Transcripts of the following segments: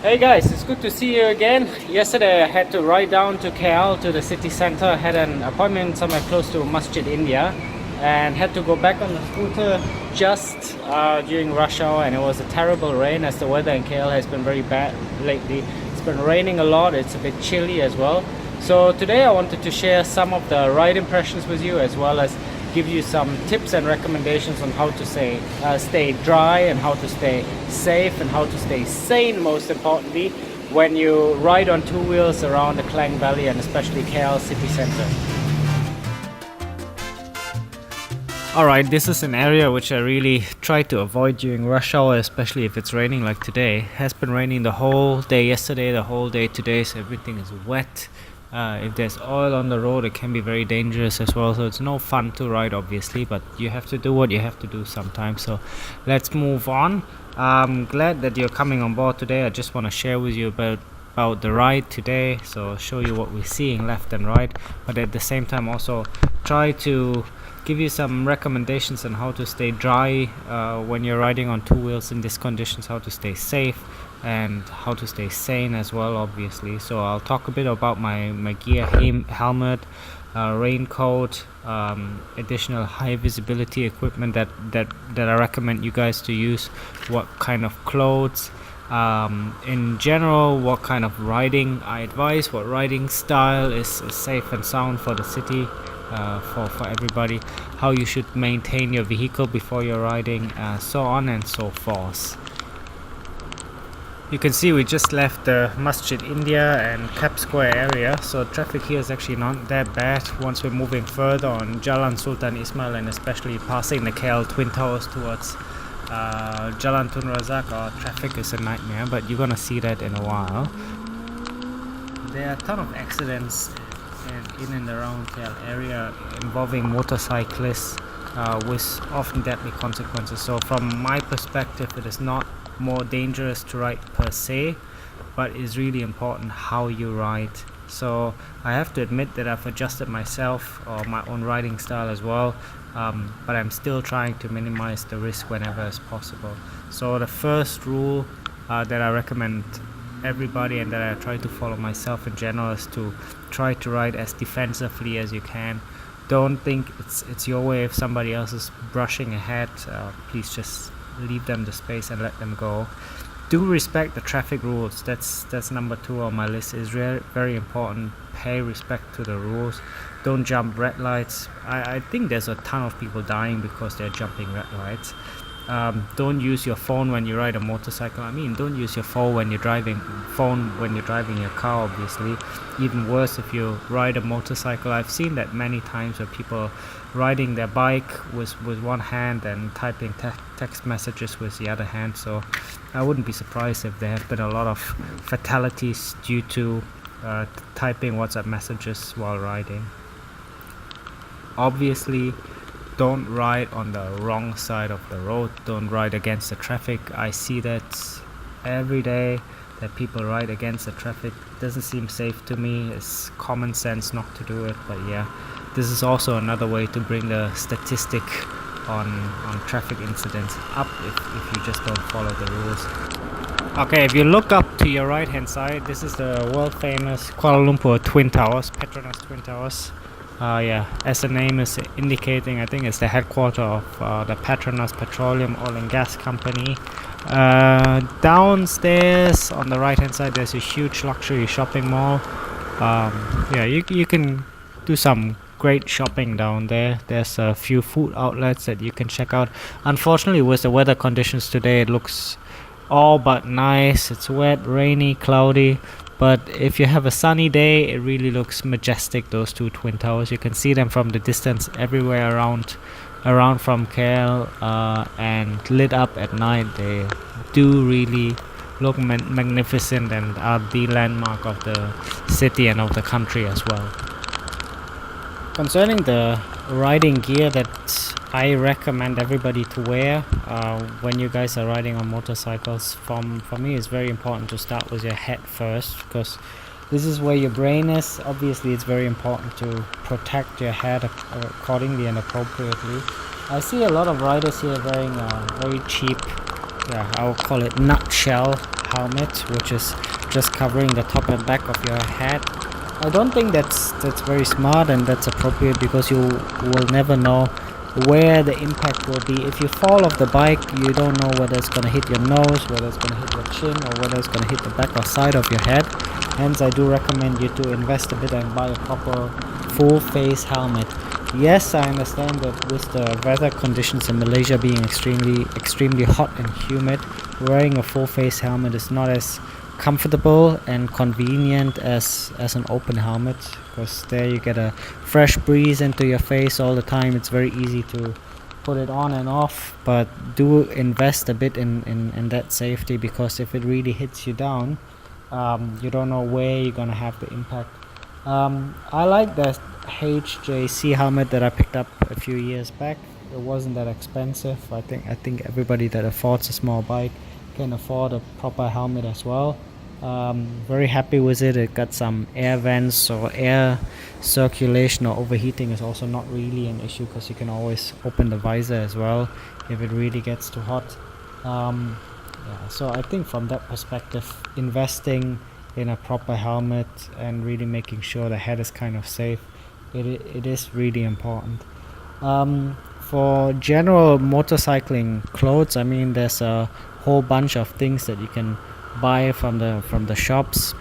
Hey guys, it's good to see you again. Yesterday I had to ride down to KL to the city center. I had an appointment somewhere close to Masjid India and had to go back on the scooter just during rush hour, and it was a terrible rain as the weather in KL has been very bad lately. It's been raining a lot, it's a bit chilly as well. So today I wanted to share some of the ride impressions with you, as well as give you some tips and recommendations on how to stay dry and how to stay safe and how to stay sane, most importantly, when you ride on two wheels around the Klang Valley and especially KL city center. Alright, this is an area which I really try to avoid during rush hour, especially if it's raining like today. It has been raining the whole day yesterday, the whole day today, so everything is wet. If there's oil on the road, it can be very dangerous as well, so it's no fun to ride obviously, but you have to do what you have to do sometimes. So let's move on. I'm glad that you're coming on board today. I just want to share with you about the ride today, so show you what we're seeing left and right, but at the same time also try to give you some recommendations on how to stay dry when you're riding on two wheels in these conditions, how to stay safe and how to stay sane as well, obviously. So I'll talk a bit about my gear, helmet, raincoat, additional high visibility equipment that I recommend you guys to use, what kind of clothes, in general what kind of riding I advise, what riding style is safe and sound for the city, for everybody, how you should maintain your vehicle before you're riding, so on and so forth. You can see we just left the Masjid India and Cap Square area, so traffic here is actually not that bad. Once we're moving further on Jalan Sultan Ismail and especially passing the KL Twin Towers towards Jalan Tun Razak, our traffic is a nightmare, but you're gonna see that in a while. There are a ton of accidents in and around KL area involving motorcyclists with often deadly consequences. So from my perspective, it is not more dangerous to ride per se, but it's really important how you ride. So I have to admit that I've adjusted myself or my own riding style as well, but I'm still trying to minimize the risk whenever as possible. So the first rule that I recommend everybody and that I try to follow myself in general is to try to ride as defensively as you can. Don't think it's your way. If somebody else is brushing ahead, please just leave them the space and let them go. Do respect the traffic rules. That's number 2 on my list. Is very important. Pay respect to the rules. Don't jump red lights. I think there's a ton of people dying because they're jumping red lights. Don't use your phone when you ride a motorcycle. I mean, don't use your phone when you're driving your car, obviously. Even worse if you ride a motorcycle. I've seen that many times where people riding their bike with one hand and typing text messages with the other hand. So I wouldn't be surprised if there have been a lot of fatalities due to typing WhatsApp messages while riding. Obviously, don't ride on the wrong side of the road. Don't ride against the traffic. I see that every day, that people ride against the traffic. Doesn't seem safe to me. It's common sense not to do it, but yeah, this is also another way to bring the statistic on traffic incidents up if you just don't follow the rules. Okay, if you look up to your right hand side, this is the world famous Kuala Lumpur Twin Towers, Petronas Twin Towers. Yeah, as the name is indicating, I think it's the headquarter of the Petronas Petroleum Oil and Gas Company. Downstairs on the right hand side, there's a huge luxury shopping mall. Yeah, you can do some great shopping down there. There's a few food outlets that you can check out. Unfortunately, with the weather conditions today, it looks all but nice. It's wet, rainy, cloudy. But if you have a sunny day, it really looks majestic, those two twin towers. You can see them from the distance everywhere around from KL, and lit up at night. They do really look magnificent and are the landmark of the city and of the country as well. Concerning the riding gear that I recommend everybody to wear when you guys are riding on motorcycles, for me it's very important to start with your head first, because this is where your brain is. Obviously it's very important to protect your head accordingly and appropriately. I see a lot of riders here wearing very cheap, I will call it nutshell helmet, which is just covering the top and back of your head. I don't think that's very smart and that's appropriate, because you will never know where the impact will be. If you fall off the bike, you don't know whether it's going to hit your nose, whether it's going to hit your chin, or whether it's going to hit the back or side of your head. Hence, I do recommend you to invest a bit and buy a proper full face helmet. Yes, I understand that with the weather conditions in Malaysia being extremely hot and humid, wearing a full face helmet is not as comfortable and convenient as an open helmet, because there you get a fresh breeze into your face all the time. It's very easy to put it on and off, but do invest a bit in that safety, because if it really hits you down, you don't know where you're gonna have the impact. I like the HJC helmet that I picked up a few years back. It wasn't that expensive. I think everybody that affords a small bike can afford a proper helmet as well. Very happy with it. It got some air vents, so air circulation or overheating is also not really an issue, because you can always open the visor as well if it really gets too hot. Yeah, so I think from that perspective, investing in a proper helmet and really making sure the head is kind of safe, it is really important. For general motorcycling clothes, I mean, there's a whole bunch of things that you can buy from the shops,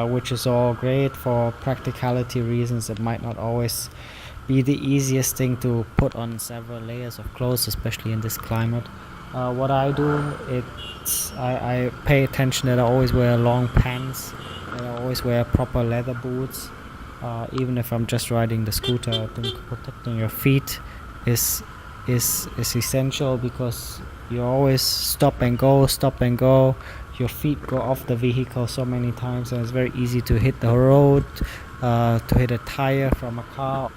which is all great. For practicality reasons, it might not always be the easiest thing to put on several layers of clothes, especially in this climate. What I do, I pay attention that I always wear long pants, and I always wear proper leather boots. Even if I'm just riding the scooter, I think protecting your feet is essential, because you always stop and go. Your feet go off the vehicle so many times, and it's very easy to hit the road, to hit a tire from a car.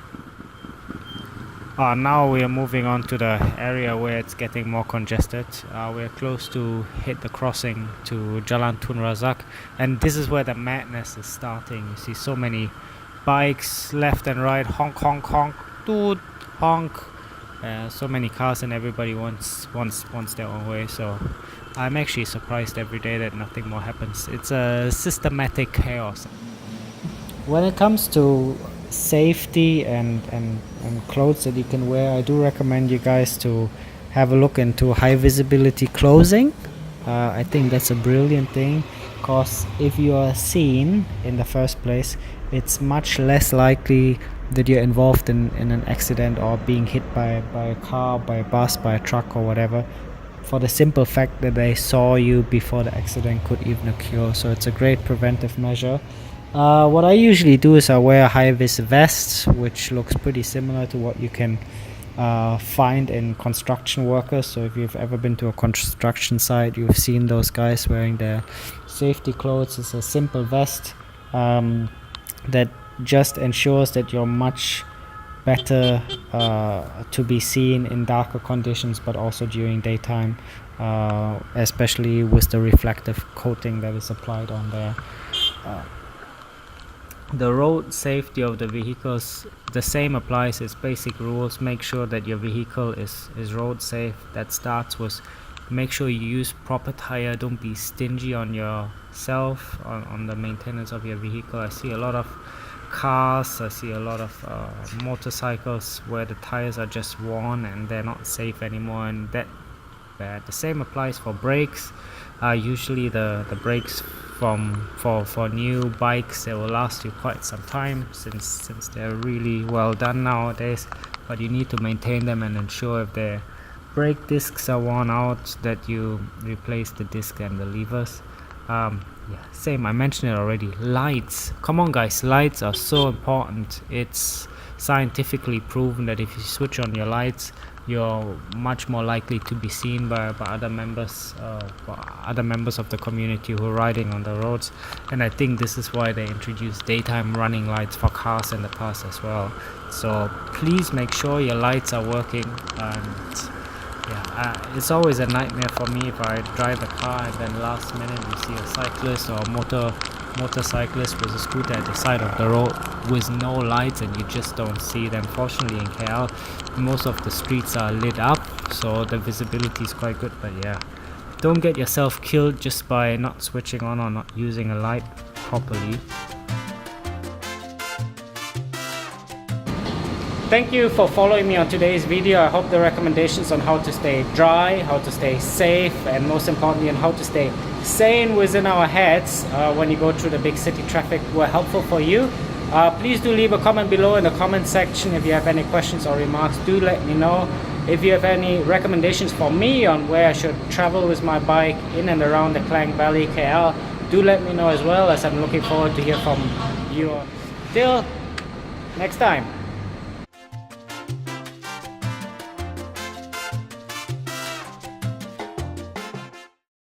Now we are moving on to the area where it's getting more congested. We're close to hit the crossing to Jalan Tun Razak, and this is where the madness is starting. You see so many bikes left and right, honk honk honk, toot honk. So many cars, and everybody wants their own way. So I'm actually surprised every day that nothing more happens. It's a systematic chaos. When it comes to safety and clothes that you can wear, I do recommend you guys to have a look into high visibility clothing. I think that's a brilliant thing, because if you are seen in the first place, it's much less likely that you're involved in an accident or being hit by a car, by a bus, by a truck or whatever, for the simple fact that they saw you before the accident could even occur. So it's a great preventive measure. What I usually do is I wear a high-vis vest, which looks pretty similar to what you can find in construction workers. So if you've ever been to a construction site, you've seen those guys wearing their safety clothes. It's a simple vest that just ensures that you're much better to be seen in darker conditions, but also during daytime, especially with the reflective coating that is applied on there. The road safety of the vehicles, the same applies. It's basic rules. Make sure that your vehicle is road safe. That starts with make sure you use proper tire. Don't be stingy on yourself on the maintenance of your vehicle. I see a lot of cars, I see a lot of motorcycles where the tires are just worn and they're not safe anymore, and that the same applies for brakes. Usually the brakes for new bikes, they will last you quite some time, since they're really well done nowadays, but you need to maintain them and ensure if their brake discs are worn out that you replace the disc and the levers. Same, I mentioned it already. Lights, come on guys, lights are so important. It's scientifically proven that if you switch on your lights, you're much more likely to be seen by other members of the community who are riding on the roads. And I think this is why they introduced daytime running lights for cars in the past as well. So please make sure your lights are working. And it's always a nightmare for me if I drive a car and then last minute you see a cyclist or motorcyclist with a scooter at the side of the road with no lights and you just don't see them. Fortunately in KL most of the streets are lit up, so the visibility is quite good, but yeah, Don't get yourself killed just by not switching on or not using a light properly. Thank you for following me on today's video. I hope the recommendations on how to stay dry, how to stay safe, and most importantly on how to stay sane within our heads when you go through the big city traffic were helpful for you. Please do leave a comment below in the comment section. If you have any questions or remarks, do let me know. If you have any recommendations for me on where I should travel with my bike in and around the Klang Valley, KL, do let me know as well, as I'm looking forward to hear from you. Till next time.